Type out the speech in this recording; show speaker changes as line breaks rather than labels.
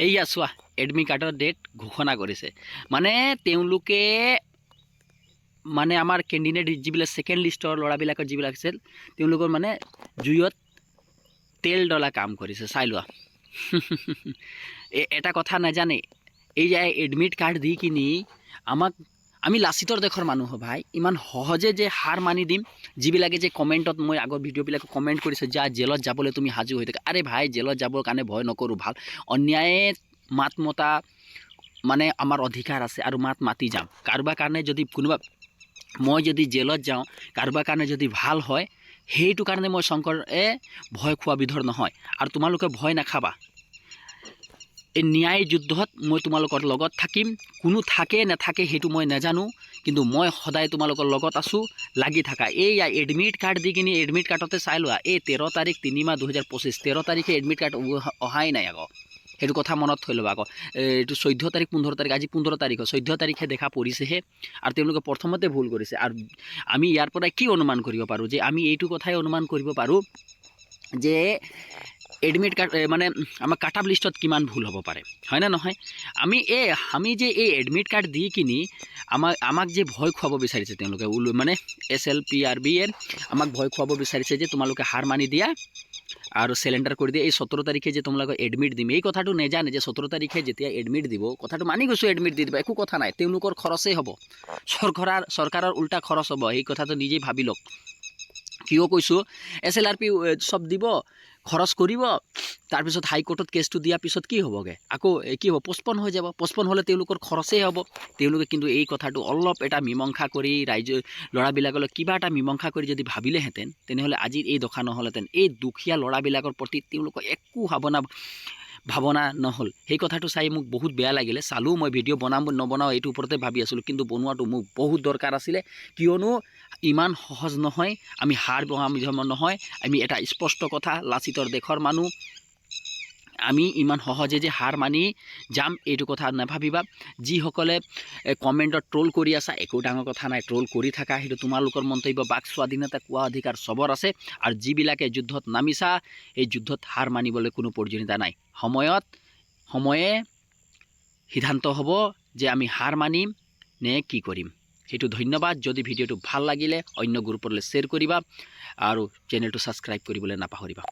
এইয়া চোৱা এডমিট কাৰ্ডৰ ডেট ঘোষণা কৰিছে মানে তেওঁলোকে মানে আমাৰ কেণ্ডিডেট যিবিলাক ছেকেণ্ড লিষ্টৰ ল'ৰাবিলাকৰ যিবিলাক আছিল তেওঁলোকৰ মানে জুইত তেল ডলা কাম কৰিছে চাই লোৱা এটা কথা নাজানে এই যে এডমিট কাৰ্ড দি কিনি আমাক আমি লাচিতৰ দেশৰ মানুহ ভাই ইমান সহজে যে হাৰ মানি দিম যিবিলাকে যে কমেণ্টত মই আগৰ ভিডিঅ'বিলাকত কমেণ্ট কৰিছে যে জেলত যাবলৈ তুমি সাজু হৈ থাকা আৰে ভাই জেলত যাবৰ কাৰণে ভয় নকৰোঁ ভাল অন্যায়ে মাত মতা মানে আমাৰ অধিকাৰ আছে আৰু মাত মাতি যাম কাৰোবাৰ কাৰণে যদি কোনোবা মই যদি জেলত যাওঁ কাৰোবাৰ কাৰণে যদি ভাল হয় সেইটো কাৰণে মই শংকৰে ভয় খোৱা বিধৰ নহয় আৰু তোমালোকে ভয় নাখাবা এই ন্যায় যুদ্ধত মই তোমালোকৰ লগত থাকিম কোনো থাকে নাথাকে সেইটো মই নাজানো কিন্তু মই সদায় তোমালোকৰ লগত আছোঁ লাগি থাকা এইয়া এডমিট কাৰ্ড দি কিনি এডমিট কাৰ্ডতে চাই লোৱা এই 13 তাৰিখ 3 মাহ 2025 13 তাৰিখে এডমিট কাৰ্ড অহাই নাই আকৌ সেইটো কথা মনত থৈ ল'বা আকৌ এইটো 14 তাৰিখ 15 তাৰিখ আজি 15 তাৰিখ 14 তাৰিখে দেখা পৰিছেহে আৰু তেওঁলোকে প্ৰথমতে ভুল কৰিছে আৰু আমি ইয়াৰ পৰা কি অনুমান কৰিব পাৰোঁ যে আমি এইটো কথাই অনুমান কৰিব পাৰোঁ যে এডমিট কাৰ্ড মানে আমাৰ কাট অফ লিষ্টত কিমান ভুল হ'ব পাৰে হয়নে নহয় আমি যে এই এডমিট কাৰ্ড দি কিনি আমাক যে ভয় খুৱাব বিচাৰিছে তেওঁলোকে মানে SLPRB আমাক ভয় খুৱাব বিচাৰিছে যে তোমালোকে হাৰ মানি দিয়া আৰু সিলিন্ডাৰ কৰি দিয়ে এই 17 তাৰিখে যে তোমালোকে এডমিট দিম এই কথাটো নেজানে যে 17 তাৰিখে যেতিয়া এডমিট দিব কথাটো মানি গৈছোঁ এডমিট দি দিব একো কথা নাই তেওঁলোকৰ খৰচেই হ'ব চৰকাৰৰ উল্টা খৰচ হ'ব এই কথাটো নিজেই ভাবি লওক কিয় কৈছোঁ SLRP সব দিব খৰচ কৰিব তাৰপিছত হাইকোৰ্টত কেছটো দিয়াৰ পিছত কি হ'বগৈ আকৌ কি হ'ব পষ্টপন হৈ যাব পষ্টপন হ'লে তেওঁলোকৰ খৰচেই হ'ব তেওঁলোকে কিন্তু এই কথাটো অলপ এটা মীমাংসা কৰি ৰাইজ ল'ৰাবিলাকলৈ কিবা এটা মীমাংসা কৰি যদি ভাবিলেহেঁতেন তেনেহ'লে আজিৰ এই দশা নহ'লহেঁতেন এই দুখীয়া ল'ৰাবিলাকৰ প্ৰতি তেওঁলোকৰ একো ভাৱনা নহ'ল সেই কথাটো চাই মোক বহুত বেয়া লাগিলে চালোঁ মই ভিডিঅ' বনাম নবনাওঁ এইটোৰ ওপৰতে ভাবি আছিলোঁ কিন্তু বনোৱাটো মোক বহুত দৰকাৰ আছিলে কিয়নো ইমান সহজ নহয় আমি হাৰ বহা নহয় আমি এটা স্পষ্ট কথা লাচিতৰ দেশৰ মানুহ আমি ইমান সহজে যে হাৰ মানি যাম এইটো কথা নাভাবিবা যিসকলে কমেণ্টত ট্ৰল কৰি আছা একো ডাঙৰ কথা নাই ট্ৰল কৰি থাকা সেইটো তোমালোকৰ মন্তব্য বাক স্বাধীনতা কোৱা অধিকাৰ চবৰ আছে আৰু যিবিলাকে যুদ্ধত নামিছা এই যুদ্ধত হাৰ মানিবলৈ কোনো প্ৰয়োজনীয়তা নাই সময়ে সিদ্ধান্ত হ'ব যে আমি হাৰ মানিম নে কি কৰিম সেইটো ধন্যবাদ যদি ভিডিঅ'টো ভাল লাগিলে অন্য গ্ৰুপলৈ শ্বেয়াৰ কৰিবা আৰু চেনেলটো ছাবস্ক্ৰাইব কৰিবলৈ নাপাহৰিবা